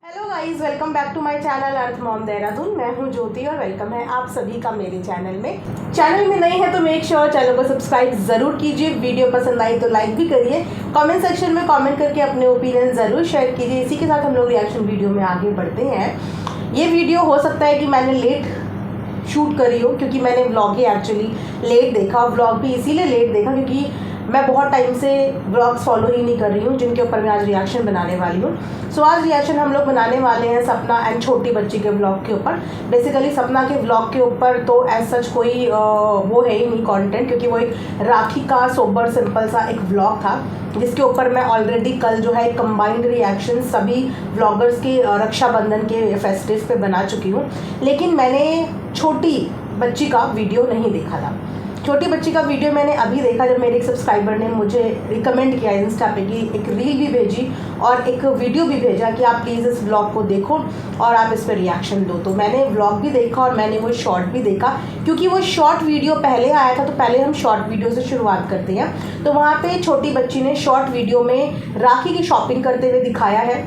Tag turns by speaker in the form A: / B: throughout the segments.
A: Hello guys, welcome back to my channel Earth Mom Dehradun. मैं हूं ज्योति और वेलकम है आप सभी का मेरे चैनल में। चैनल में नए हैं तो मेक श्योर चैनल को सब्सक्राइब ज़रूर कीजिए। वीडियो पसंद आई तो लाइक भी करिए। कमेंट सेक्शन में कमेंट करके अपने ओपिनियन ज़रूर शेयर कीजिए। इसी के साथ हम लोग रिएक्शन वीडियो में आगे बढ़ते हैं। ये वीडियो हो सकता है कि मैंने लेट शूट करी हो, क्योंकि मैंने व्लॉग ही एक्चुअली लेट देखा। व्लॉग भी इसीलिए लेट देखा क्योंकि मैं बहुत टाइम से व्लॉग्स फॉलो ही नहीं कर रही हूँ, जिनके ऊपर मैं आज रिएक्शन बनाने वाली हूँ। सो आज रिएक्शन हम लोग बनाने वाले हैं सपना एंड छोटी बच्ची के व्लॉग के ऊपर। बेसिकली सपना के व्लॉग के ऊपर तो एज सच कोई वो है ही नहीं कंटेंट, क्योंकि वो एक राखी का सोबर सिंपल सा एक व्लॉग था, जिसके ऊपर मैं ऑलरेडी कल जो है कंबाइंड रिएक्शन सभी व्लॉगर्स के रक्षाबंधन के फेस्टिव पे बना चुकी हूँ। लेकिन मैंने छोटी बच्ची का वीडियो नहीं देखा था। छोटी बच्ची का वीडियो मैंने अभी देखा जब मेरे एक सब्सक्राइबर ने मुझे रिकमेंड किया इंस्टा पे, कि एक रील भी भेजी और एक वीडियो भी भेजा कि आप प्लीज़ इस व्लॉग को देखो और आप इस पर रिएक्शन दो। तो मैंने व्लॉग भी देखा और मैंने वो शॉर्ट भी देखा, क्योंकि वो शॉर्ट वीडियो पहले आया था। तो पहले हम शॉर्ट वीडियो से शुरुआत करते हैं। तो वहाँ पे छोटी बच्ची ने शॉर्ट वीडियो में राखी की शॉपिंग करते हुए दिखाया है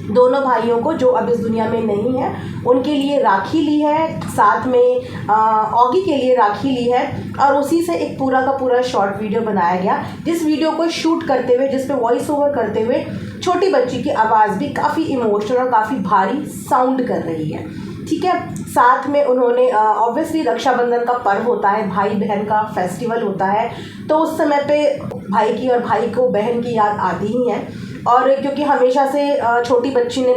A: दोनों भाइयों को, जो अब इस दुनिया में नहीं है। उनके लिए राखी ली है, साथ में ऑगी के लिए राखी ली है, और उसी से एक पूरा का पूरा शॉर्ट वीडियो बनाया गया, जिस वीडियो को शूट करते हुए, जिस पे वॉइस ओवर करते हुए छोटी बच्ची की आवाज़ भी काफ़ी इमोशनल और काफ़ी भारी साउंड कर रही है। ठीक है, साथ में उन्होंने ऑब्वियसली रक्षाबंधन का पर्व होता है, भाई बहन का फेस्टिवल होता है, तो उस समय पे भाई की और भाई को बहन की याद आती ही है। और क्योंकि हमेशा से छोटी बच्ची ने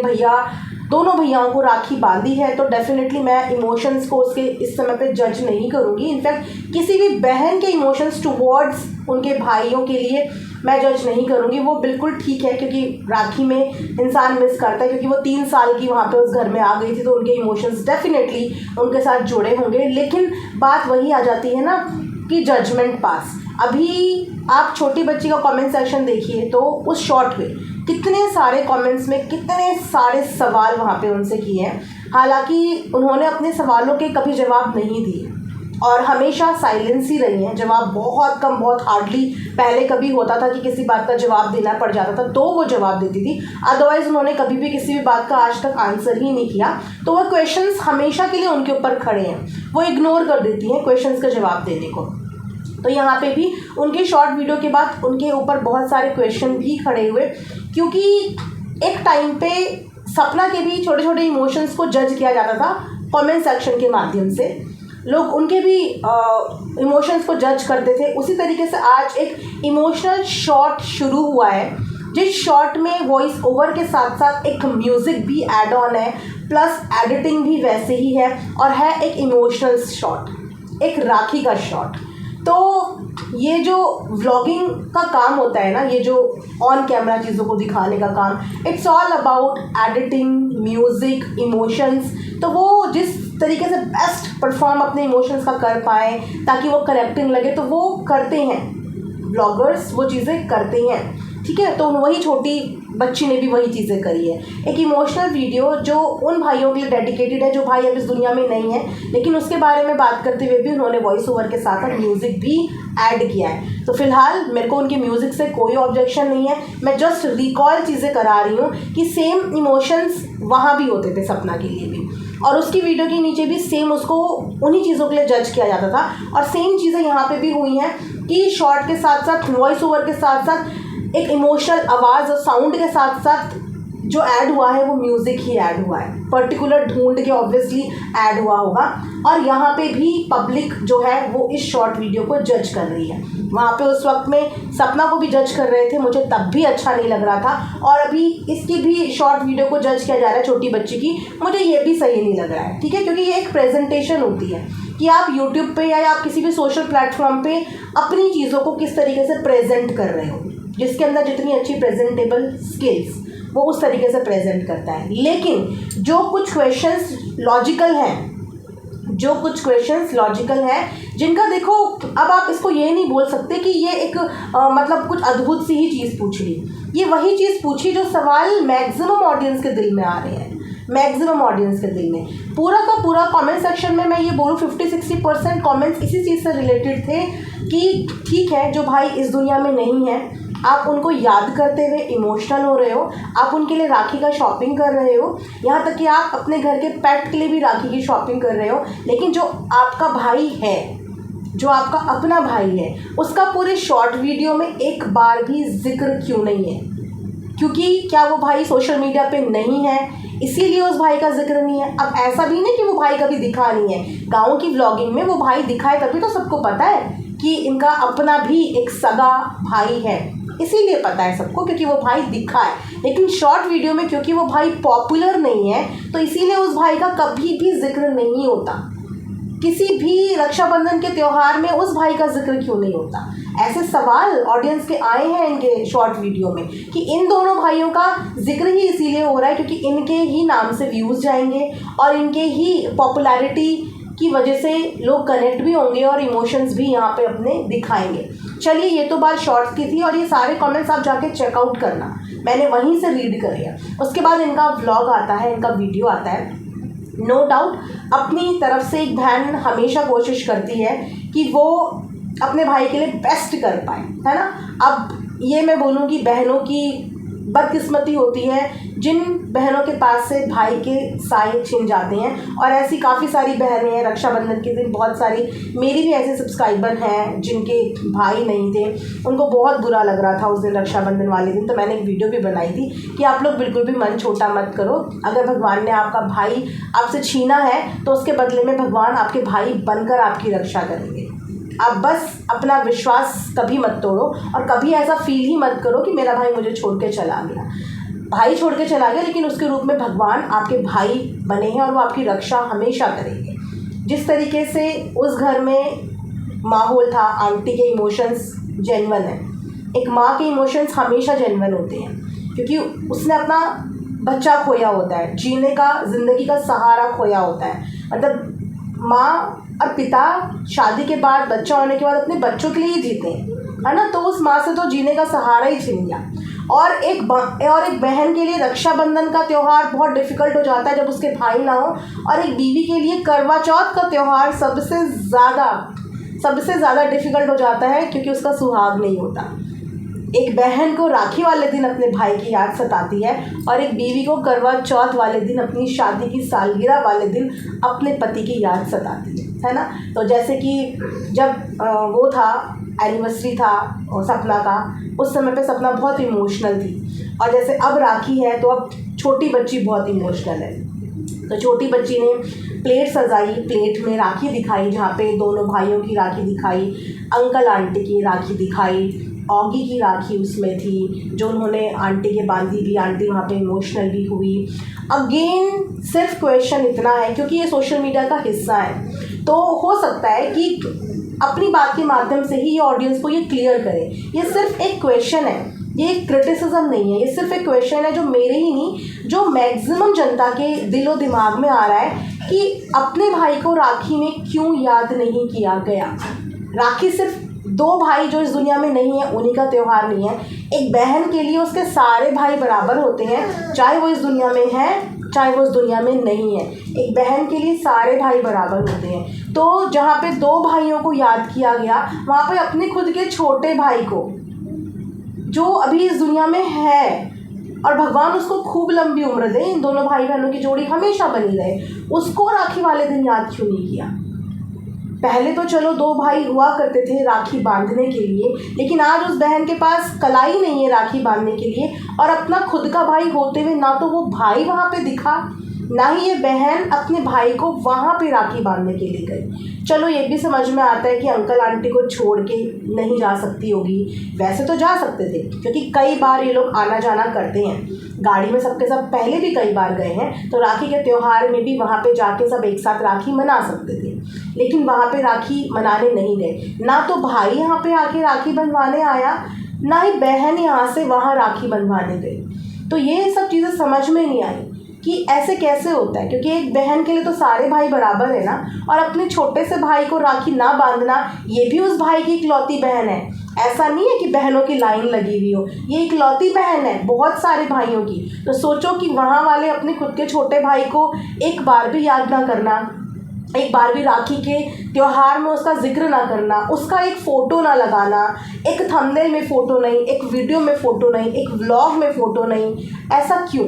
A: दोनों भैयाओं को राखी बांधी है, तो डेफिनेटली मैं इमोशंस को उसके इस समय पे जज नहीं करूँगी। इनफैक्ट किसी भी बहन के इमोशंस टुवर्ड्स उनके भाइयों के लिए मैं जज नहीं करूँगी। वो बिल्कुल ठीक है, क्योंकि राखी में इंसान मिस करता है, क्योंकि वो 3 साल की वहाँ पे उस घर में आ गई थी, तो उनके इमोशंस डेफिनेटली उनके साथ जुड़े होंगे। लेकिन बात वही आ जाती है ना कि जजमेंट पास। अभी आप छोटी बच्ची का कमेंट सेक्शन देखिए, तो उस शॉर्ट में कितने सारे कमेंट्स में कितने सारे सवाल वहाँ पे उनसे किए हैं। हालांकि उन्होंने अपने सवालों के कभी जवाब नहीं दिए और हमेशा साइलेंस ही रही हैं। जवाब बहुत कम, बहुत हार्डली पहले कभी होता था कि किसी बात का जवाब देना पड़ जाता था तो वो जवाब देती थी, अदरवाइज़ उन्होंने कभी भी किसी भी बात का आज तक आंसर ही नहीं किया। तो वह क्वेश्चंस हमेशा के लिए उनके ऊपर खड़े हैं, वो इग्नोर कर देती हैं क्वेश्चंस का जवाब देने को। तो यहाँ पे भी उनके शॉर्ट वीडियो के बाद उनके ऊपर बहुत सारे क्वेश्चन भी खड़े हुए, क्योंकि एक टाइम पे सपना के भी छोटे छोटे इमोशंस को जज किया जाता था कमेंट सेक्शन के माध्यम से। लोग उनके भी इमोशंस को जज करते थे। उसी तरीके से आज एक इमोशनल शॉर्ट शुरू हुआ है, जिस शॉर्ट में वॉइस ओवर के साथ साथ एक म्यूज़िक भी ऐड ऑन है, प्लस एडिटिंग भी वैसे ही है, और है एक इमोशनल शॉट, एक राखी का शॉट। तो ये जो व्लॉगिंग का काम होता है ना, ये जो ऑन कैमरा चीज़ों को दिखाने का काम, it's all about editing, music, emotions. तो वो जिस तरीके से बेस्ट परफॉर्म अपने इमोशंस का कर पाएँ ताकि वो करेक्टिंग लगे, तो वो करते हैं व्लॉगर्स, वो चीज़ें करते हैं। ठीक है, तो वही छोटी बच्ची ने भी वही चीज़ें करी है। एक इमोशनल वीडियो जो उन भाइयों के लिए डेडिकेटेड है जो भाई अब इस दुनिया में नहीं है, लेकिन उसके बारे में बात करते हुए भी उन्होंने वॉइस ओवर के साथ साथ म्यूज़िक भी ऐड किया है। तो फिलहाल मेरे को उनके म्यूज़िक से कोई ऑब्जेक्शन नहीं है। मैं जस्ट रिकॉल चीज़ें करा रही हूँ कि सेम इमोशंस वहाँ भी होते थे सपना के लिए भी, और उसकी वीडियो के नीचे भी सेम उसको उन्हीं चीज़ों के लिए जज किया जाता था। और सेम चीज़ें यहाँ पे भी हुई हैं कि शॉर्ट के साथ साथ, वॉइस ओवर के साथ साथ, एक इमोशनल आवाज़ और साउंड के साथ साथ जो ऐड हुआ है वो म्यूज़िक ही ऐड हुआ है, पर्टिकुलर ढूंढ के ऑब्वियसली ऐड हुआ होगा। और यहाँ पे भी पब्लिक जो है वो इस शॉर्ट वीडियो को जज कर रही है। वहाँ पे उस वक्त में सपना को भी जज कर रहे थे, मुझे तब भी अच्छा नहीं लग रहा था, और अभी इसकी भी शॉर्ट वीडियो को जज किया जा रहा है छोटी बच्ची की, मुझे ये भी सही नहीं लग रहा है। ठीक है, क्योंकि ये एक प्रेजेंटेशन होती है कि आप यूट्यूब पे या आप किसी भी सोशल प्लेटफॉर्म पे अपनी चीज़ों को किस तरीके से प्रेजेंट कर रहे हो, जिसके अंदर जितनी अच्छी प्रेजेंटेबल स्किल्स, वो उस तरीके से प्रेजेंट करता है। लेकिन जो कुछ क्वेश्चंस लॉजिकल हैं, जिनका देखो, अब आप इसको ये नहीं बोल सकते कि ये एक मतलब कुछ अद्भुत सी ही चीज़ पूछ ली। ये वही चीज़ पूछी जो सवाल मैक्सिमम ऑडियंस के दिल में आ रहे हैं, मैक्सिमम ऑडियंस के दिल में। पूरा का पूरा कमेंट सेक्शन में मैं ये बोलूँ 50-60% कमेंट्स इसी चीज़ से रिलेटेड थे कि ठीक है, जो भाई इस दुनिया में नहीं है, आप उनको याद करते हुए इमोशनल हो रहे हो, आप उनके लिए राखी का शॉपिंग कर रहे हो, यहाँ तक कि आप अपने घर के पेट के लिए भी राखी की शॉपिंग कर रहे हो, लेकिन जो आपका भाई है, जो आपका अपना भाई है, उसका पूरे शॉर्ट वीडियो में एक बार भी जिक्र क्यों नहीं है? क्योंकि क्या वो भाई सोशल मीडिया पे नहीं है इसीलिए उस भाई का जिक्र नहीं है? अब ऐसा भी नहीं कि वो भाई कभी दिखा नहीं है, गाँव की व्लॉगिंग में वो भाई दिखाए तभी तो सबको पता है कि इनका अपना भी एक सगा भाई है, इसीलिए पता है सबको क्योंकि वो भाई दिखा है। लेकिन शॉर्ट वीडियो में क्योंकि वो भाई पॉपुलर नहीं है तो इसीलिए उस भाई का कभी भी जिक्र नहीं होता। किसी भी रक्षाबंधन के त्यौहार में उस भाई का जिक्र क्यों नहीं होता? ऐसे सवाल ऑडियंस के आए हैं इनके शॉर्ट वीडियो में कि इन दोनों भाइयों का जिक्र ही इसीलिए हो रहा है क्योंकि इनके ही नाम से व्यूज़ जाएंगे और इनके ही पॉपुलैरिटी की वजह से लोग कनेक्ट भी होंगे और इमोशंस भी यहाँ पे अपने दिखाएंगे। चलिए, ये तो बात शॉर्ट्स की थी और ये सारे कमेंट्स आप जाके चेकआउट करना, मैंने वहीं से रीड करे हैं। उसके बाद इनका व्लॉग आता है, इनका वीडियो आता है। नो डाउट अपनी तरफ से एक बहन हमेशा कोशिश करती है कि वो अपने भाई के लिए बेस्ट कर पाए, है ना। अब ये मैं बोलूँगी बहनों की बदकिस्मती होती है जिन बहनों के पास से भाई के साए छिन जाते हैं, और ऐसी काफ़ी सारी बहनें हैं। रक्षाबंधन के दिन बहुत सारी मेरी भी ऐसे सब्सक्राइबर हैं जिनके भाई नहीं थे, उनको बहुत बुरा लग रहा था उस दिन रक्षाबंधन वाले दिन। तो मैंने एक वीडियो भी बनाई थी कि आप लोग बिल्कुल भी मन छोटा मत करो, अगर भगवान ने आपका भाई आपसे छीना है तो उसके बदले में भगवान आपके भाई बनकर आपकी रक्षा करेंगे। आप बस अपना विश्वास कभी मत तोड़ो और कभी ऐसा फील ही मत करो कि मेरा भाई मुझे छोड़ के चला गया। भाई छोड़ के चला गया लेकिन उसके रूप में भगवान आपके भाई बने हैं और वो आपकी रक्षा हमेशा करेंगे। जिस तरीके से उस घर में माहौल था, आंटी के इमोशंस जेन्युइन है। एक माँ के इमोशंस हमेशा जेन्युइन होते हैं क्योंकि उसने अपना बच्चा खोया होता है, जीने का, ज़िंदगी का सहारा खोया होता है। मतलब माँ और पिता शादी के बाद, बच्चा होने के बाद अपने बच्चों के लिए ही जीते हैं, है ना। तो उस माँ से तो जीने का सहारा ही छिन गया। और एक बहन के लिए रक्षाबंधन का त्यौहार बहुत डिफ़िकल्ट हो जाता है जब उसके भाई ना हो, और एक बीवी के लिए करवा चौथ का त्यौहार सबसे ज़्यादा डिफ़िकल्ट हो जाता है क्योंकि उसका सुहाग नहीं होता। एक बहन को राखी वाले दिन अपने भाई की याद सताती है और एक बीवी को करवा चौथ वाले दिन, अपनी शादी की सालगिरह वाले दिन अपने पति की याद सताती है ना। तो जैसे कि जब वो था, एनिवर्सरी था सपना का, उस समय पे सपना बहुत इमोशनल थी, और जैसे अब राखी है तो अब छोटी बच्ची बहुत इमोशनल है। तो छोटी बच्ची ने प्लेट सजाई, प्लेट में राखी दिखाई जहाँ पे दोनों भाइयों की राखी दिखाई, अंकल आंटी की राखी दिखाई, ऑगी की राखी उसमें थी जो उन्होंने आंटी के बांधी भी, आंटी वहाँ पे इमोशनल भी हुई। अगेन सिर्फ क्वेश्चन इतना है क्योंकि ये सोशल मीडिया का हिस्सा है तो हो सकता है कि अपनी बात के माध्यम से ही ये ऑडियंस को ये क्लियर करे। ये सिर्फ एक क्वेश्चन है, ये एक क्रिटिसिज्म नहीं है, ये सिर्फ एक क्वेश्चन है जो मेरे ही नहीं, जो मैक्सिमम जनता के दिलो दिमाग में आ रहा है कि अपने भाई को राखी में क्यों याद नहीं किया गया। राखी सिर्फ दो भाई जो इस दुनिया में नहीं है उन्हीं का त्यौहार नहीं है। एक बहन के लिए उसके सारे भाई बराबर होते हैं, चाहे वो इस दुनिया में है चाहे वो इस दुनिया में नहीं है। एक बहन के लिए सारे भाई बराबर होते हैं। तो जहाँ पे दो भाइयों को याद किया गया, वहाँ पे अपने खुद के छोटे भाई को जो अभी इस दुनिया में है, और भगवान उसको खूब लंबी उम्र दे, इन दोनों भाई बहनों की जोड़ी हमेशा बनी रहे, उसको राखी वाले दिन याद क्यों नहीं किया? पहले तो चलो दो भाई हुआ करते थे राखी बांधने के लिए, लेकिन आज उस बहन के पास कलाई नहीं है राखी बांधने के लिए, और अपना खुद का भाई होते हुए ना तो वो भाई वहाँ पे दिखा, ना ही ये बहन अपने भाई को वहाँ पे राखी बांधने के लिए गई। चलो ये भी समझ में आता है कि अंकल आंटी को छोड़ के नहीं जा सकती होगी, वैसे तो जा सकते थे क्योंकि कई बार ये लोग आना जाना करते हैं, गाड़ी में सबके सब पहले भी कई बार गए हैं, तो राखी के त्यौहार में भी वहाँ पे जाके सब एक साथ राखी मना सकते थे। लेकिन वहाँ पे राखी मनाने नहीं गए, ना तो भाई यहाँ पे आके राखी बंधवाने आया, ना ही बहन यहाँ से वहाँ राखी बंधवाने गई। तो ये सब चीज़ें समझ में नहीं आई कि ऐसे कैसे होता है, क्योंकि एक बहन के लिए तो सारे भाई बराबर है ना, और अपने छोटे से भाई को राखी ना बांधना, ये भी उस भाई की इकलौती बहन है। ऐसा नहीं है कि बहनों की लाइन लगी हुई हो, ये इकलौती बहन है बहुत सारे भाइयों की। तो सोचो कि वहाँ वाले अपने खुद के छोटे भाई को एक बार भी याद ना करना, एक बार भी राखी के त्यौहार में उसका जिक्र ना करना, उसका एक फ़ोटो ना लगाना, एक थंबनेल में फ़ोटो नहीं, एक वीडियो में फ़ोटो नहीं, एक व्लॉग में फ़ोटो नहीं, ऐसा क्यों?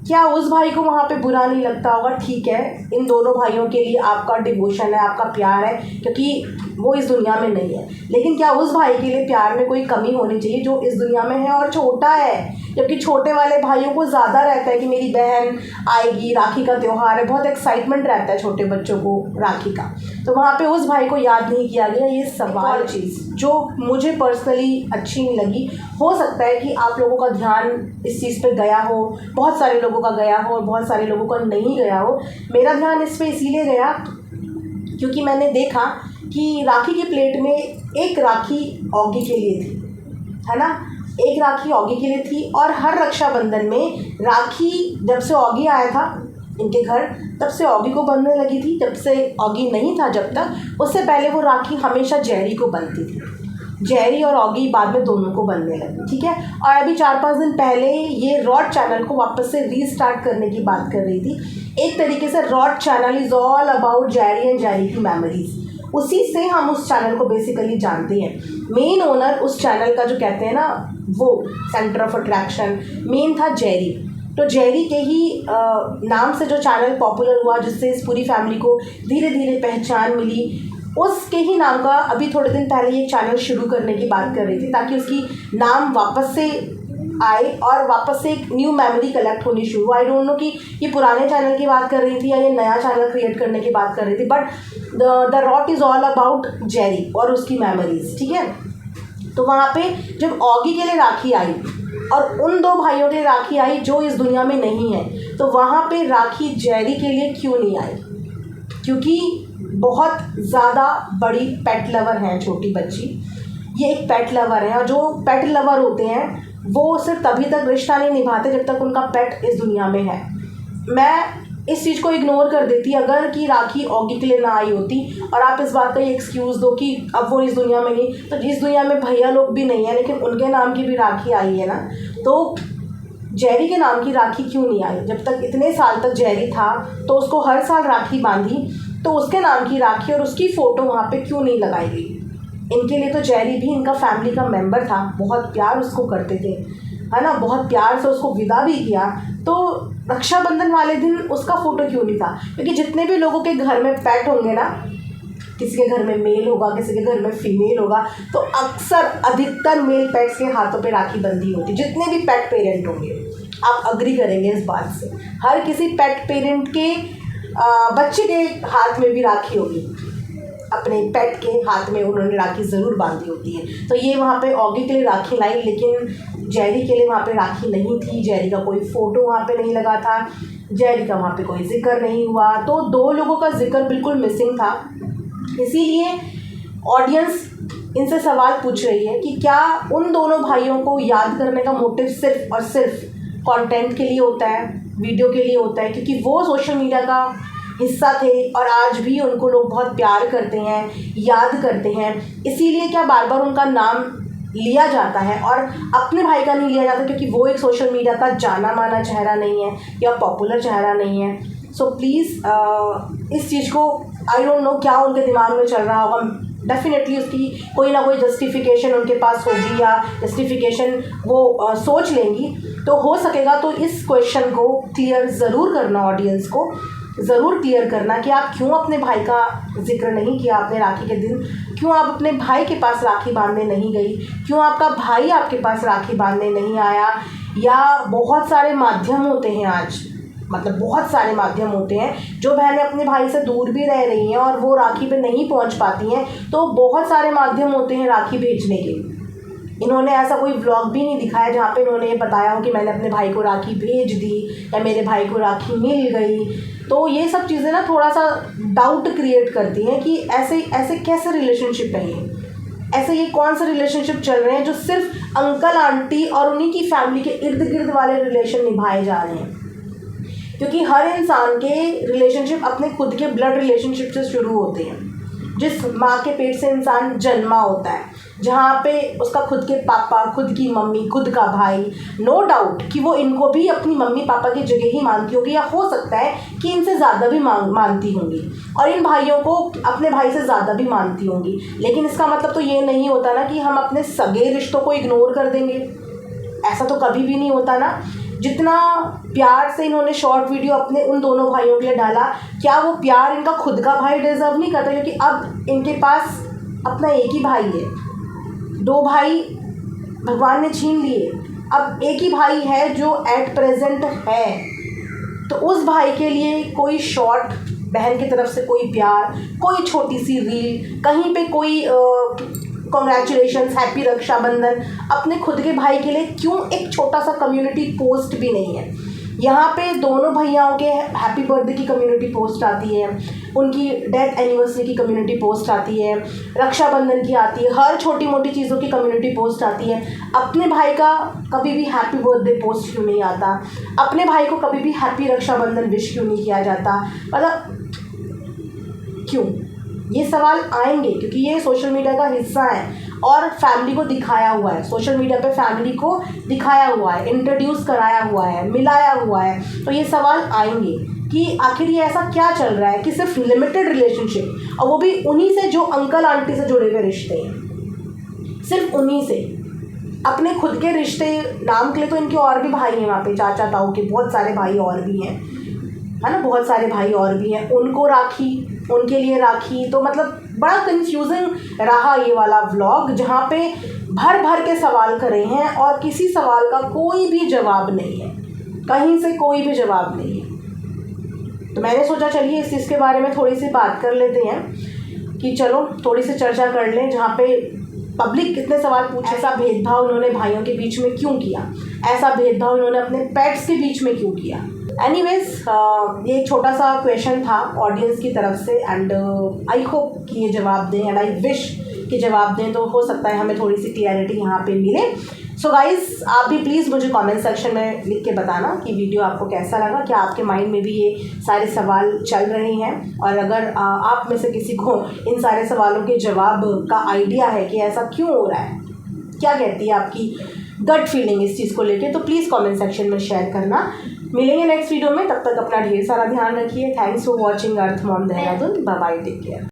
A: क्या उस भाई को वहाँ पे बुरा नहीं लगता होगा? ठीक है, इन दोनों भाइयों के लिए आपका डिवोशन है, आपका प्यार है, क्योंकि वो इस दुनिया में नहीं है। लेकिन क्या उस भाई के लिए प्यार में कोई कमी होनी चाहिए जो इस दुनिया में है और छोटा है? जबकि छोटे वाले भाइयों को ज़्यादा रहता है कि मेरी बहन आएगी, राखी का त्यौहार है, बहुत एक्साइटमेंट रहता है छोटे बच्चों को राखी का। तो वहाँ पे उस भाई को याद नहीं किया गया। ये सवाल चीज़ जो मुझे पर्सनली अच्छी नहीं लगी। हो सकता है कि आप लोगों का ध्यान इस चीज़ पे गया हो, बहुत सारे लोगों का गया हो और बहुत सारे लोगों का नहीं गया हो। मेरा ध्यान इस पे इसीलिए गया क्योंकि मैंने देखा कि राखी की प्लेट में एक राखी ऑगी के लिए थी, है ना, एक राखी ऑगी के लिए थी। और हर रक्षाबंधन में राखी, जब से ऑगी आया था इनके घर, तब से ऑगी को बनने लगी थी। जब से ऑगी नहीं था, जब तक, उससे पहले वो राखी हमेशा जेरी को बनती थी। जेरी और ऑगी बाद में दोनों को बनने लगी, ठीक है। और अभी 4-5 दिन पहले ये रॉड चैनल को वापस से रीस्टार्ट करने की बात कर रही थी। एक तरीके से rod channel is all about Jerry and Jerry की मेमोरीज। उसी से हम उस चैनल को बेसिकली जानते हैं। मेन ओनर उस चैनल का, जो कहते हैं ना, वो सेंटर ऑफ अट्रैक्शन मेन था जेरी। तो जेरी के ही नाम से जो चैनल पॉपुलर हुआ, जिससे इस पूरी फैमिली को धीरे धीरे पहचान मिली, उसके ही नाम का अभी थोड़े दिन पहले ये चैनल शुरू करने की बात कर रही थी, ताकि उसकी नाम वापस से आए और वापस से एक न्यू मेमोरी कलेक्ट होनी शुरू। आई डोंट नो कि ये पुराने चैनल की बात कर रही थी या ये नया चैनल क्रिएट करने की बात कर रही थी, but the rot is all about Jerry और उसकी मेमोरीज, ठीक है। तो वहाँ पे जब ऑगी के लिए राखी आई और उन दो भाइयों के लिए राखी आई जो इस दुनिया में नहीं है, तो वहाँ पे राखी जेरी के लिए क्यों नहीं आई? क्योंकि बहुत ज़्यादा बड़ी पेट लवर हैं छोटी बच्ची। ये एक पेट लवर है और जो पेट लवर होते हैं वो सिर्फ तभी तक रिश्ता नहीं निभाते जब तक उनका पेट इस दुनिया में है। मैं इस चीज़ को इग्नोर कर देती अगर कि राखी ऑगी के लिए ना आई होती और आप इस बात का ये एक्सक्यूज़ दो कि अब वो इस दुनिया में नहीं, तो इस दुनिया में भैया लोग भी नहीं है लेकिन उनके नाम की भी राखी आई है ना। तो जेरी के नाम की राखी क्यों नहीं आई? जब तक इतने साल तक जेरी था तो उसको हर साल राखी बांधी, तो उसके नाम की राखी और उसकी फ़ोटो वहाँ पे क्यों नहीं लगाई गई? इनके लिए तो जेरी भी इनका फैमिली का मेंबर था, बहुत प्यार उसको करते थे, है ना, बहुत प्यार से उसको विदा भी किया। तो रक्षाबंधन वाले दिन उसका फ़ोटो क्यों नहीं था? क्योंकि जितने भी लोगों के घर में पेट होंगे ना, किसी के घर में मेल होगा, किसी के घर में फीमेल होगा, तो अक्सर अधिकतर मेल पेट्स के हाथों पे राखी बंधी होती। जितने भी पेट पेरेंट होंगे, आप अग्री करेंगे इस बात से, हर किसी पेट पेरेंट के बच्चे के हाथ में भी राखी होगी, अपने पेट के हाथ में उन्होंने राखी ज़रूर बांधी होती है। तो ये वहाँ पे ऑगी के लिए राखी लाई, लेकिन जेरी के लिए वहाँ पे राखी नहीं थी। जेरी का कोई फ़ोटो वहाँ पे नहीं लगा था, जेरी का वहाँ पे कोई जिक्र नहीं हुआ। तो दो लोगों का जिक्र बिल्कुल मिसिंग था। इसीलिए ऑडियंस इनसे सवाल पूछ रही है कि क्या उन दोनों भाइयों को याद करने का मोटिव सिर्फ और सिर्फ कंटेंट के लिए होता है, वीडियो के लिए होता है, क्योंकि वो सोशल मीडिया का हिस्सा थे और आज भी उनको लोग बहुत प्यार करते हैं, याद करते हैं। इसीलिए क्या बार बार उनका नाम लिया जाता है और अपने भाई का नहीं लिया जाता क्योंकि वो एक सोशल मीडिया का जाना माना चेहरा नहीं है या पॉपुलर चेहरा नहीं है। सो प्लीज़ इस चीज़ को, आई डोंट नो क्या उनके दिमाग में चल रहा होगा। डेफिनेटली उसकी कोई ना कोई जस्टिफिकेशन उनके पास होगी या जस्टिफिकेशन वो सोच लेंगी। तो हो सकेगा तो इस क्वेश्चन को क्लियर ज़रूर करना, ऑडियंस को ज़रूर क्लियर करना कि आप क्यों अपने भाई का जिक्र नहीं किया आपने राखी के दिन, क्यों आप अपने भाई के पास राखी बांधने नहीं गई, क्यों आपका भाई आपके पास राखी बांधने नहीं आया। या बहुत सारे माध्यम होते हैं आज, मतलब बहुत सारे माध्यम होते हैं जो बहनें अपने भाई से दूर भी रह रही हैं और वो राखी पे नहीं पहुंच पाती हैं, तो बहुत सारे माध्यम होते हैं राखी भेजने के। इन्होंने ऐसा कोई व्लॉग भी नहीं दिखाया जहाँ पे इन्होंने ये बताया हो कि मैंने अपने भाई को राखी भेज दी या मेरे भाई को राखी मिल गई। तो ये सब चीज़ें ना थोड़ा सा डाउट क्रिएट करती हैं कि ऐसे कैसे रिलेशनशिप है ये, ऐसे ये कौन से रिलेशनशिप चल रहे हैं जो सिर्फ अंकल आंटी और उन्हीं की फैमिली के इर्द गिर्द वाले रिलेशन निभाए जा रहे हैं। क्योंकि हर इंसान के रिलेशनशिप अपने खुद के ब्लड रिलेशनशिप से शुरू होते हैं। जिस माँ के पेट से इंसान जन्मा होता है, जहाँ पे उसका खुद के पापा, खुद की मम्मी, खुद का भाई, नो डाउट कि वो इनको भी अपनी मम्मी पापा की जगह ही मानती होगी, या हो सकता है कि इनसे ज़्यादा भी मानती होंगी, और इन भाइयों को अपने भाई से ज़्यादा भी मानती होंगी। लेकिन इसका मतलब तो ये नहीं होता ना कि हम अपने सगे रिश्तों को इग्नोर कर देंगे। ऐसा तो कभी भी नहीं होता ना। जितना प्यार से इन्होंने शॉर्ट वीडियो अपने उन दोनों भाइयों के लिए डाला, क्या वो प्यार इनका खुद का भाई डिजर्व नहीं करता? क्योंकि अब इनके पास अपना एक ही भाई है, 2 भाई भगवान ने छीन लिए, अब एक ही भाई है जो एट प्रेजेंट है। तो उस भाई के लिए कोई शॉर्ट, बहन की तरफ से कोई प्यार, कोई छोटी सी रील, कहीं पे कोई कॉन्ग्रेचुलेशंस, हैप्पी रक्षाबंधन, अपने खुद के भाई के लिए क्यों एक छोटा सा कम्युनिटी पोस्ट भी नहीं है? यहाँ पे दोनों भैयाओं के हैप्पी बर्थडे की कम्युनिटी पोस्ट आती है, उनकी डेथ एनिवर्सरी की कम्युनिटी पोस्ट आती है, रक्षाबंधन की आती है, हर छोटी मोटी चीज़ों की कम्युनिटी पोस्ट आती है। अपने भाई का कभी भी हैप्पी बर्थडे पोस्ट क्यों नहीं आता? अपने भाई को कभी भी हैप्पी रक्षाबंधन विश क्यों नहीं किया जाता? मतलब क्यों? ये सवाल आएंगे क्योंकि ये सोशल मीडिया का हिस्सा है और फैमिली को दिखाया हुआ है, सोशल मीडिया पे फैमिली को दिखाया हुआ है, इंट्रोड्यूस कराया हुआ है, मिलाया हुआ है। तो ये सवाल आएंगे कि आखिर ये ऐसा क्या चल रहा है कि सिर्फ लिमिटेड रिलेशनशिप, और वो भी उन्हीं से जो अंकल आंटी से जुड़े हुए रिश्ते हैं, सिर्फ उन्हीं से। अपने खुद के रिश्ते नाम के लिए तो इनके और भी भाई हैं वहाँ पे, चाचा ताऊ के बहुत सारे भाई और भी हैं, है ना, बहुत सारे भाई और भी हैं, उनको राखी, उनके लिए राखी। तो मतलब बड़ा कंफ्यूजिंग रहा ये वाला व्लॉग, जहाँ पे भर भर के सवाल करे हैं और किसी सवाल का कोई भी जवाब नहीं है, कहीं से कोई भी जवाब नहीं है। तो मैंने सोचा चलिए इस चीज़ के बारे में थोड़ी सी बात कर लेते हैं कि चलो थोड़ी सी चर्चा कर लें, जहाँ पे पब्लिक कितने सवाल पूछे। ऐसा भेदभाव उन्होंने भाइयों के बीच में क्यों किया? ऐसा भेदभाव उन्होंने अपने पेट्स के बीच में क्यों किया? एनीवेज, ये एक छोटा सा क्वेश्चन था ऑडियंस की तरफ से, एंड आई होप कि ये जवाब दें, एंड आई विश कि जवाब दें, तो हो सकता है हमें थोड़ी सी क्लैरिटी यहाँ पे मिले। सो गाइज़, आप भी प्लीज़ मुझे कमेंट सेक्शन में लिख के बताना कि वीडियो आपको कैसा लगा, क्या आपके माइंड में भी ये सारे सवाल चल रहे हैं, और अगर आप में से किसी को इन सारे सवालों के जवाब का आइडिया है कि ऐसा क्यों हो रहा है, क्या कहती है आपकी गट फीलिंग इस चीज़ को लेके, तो प्लीज़ कमेंट सेक्शन में शेयर करना। मिलेंगे नेक्स्ट वीडियो में, तब तक अपना ढेर सारा ध्यान रखिए। Thanks for watching Earth Mom Dehradun. Bye bye, take care.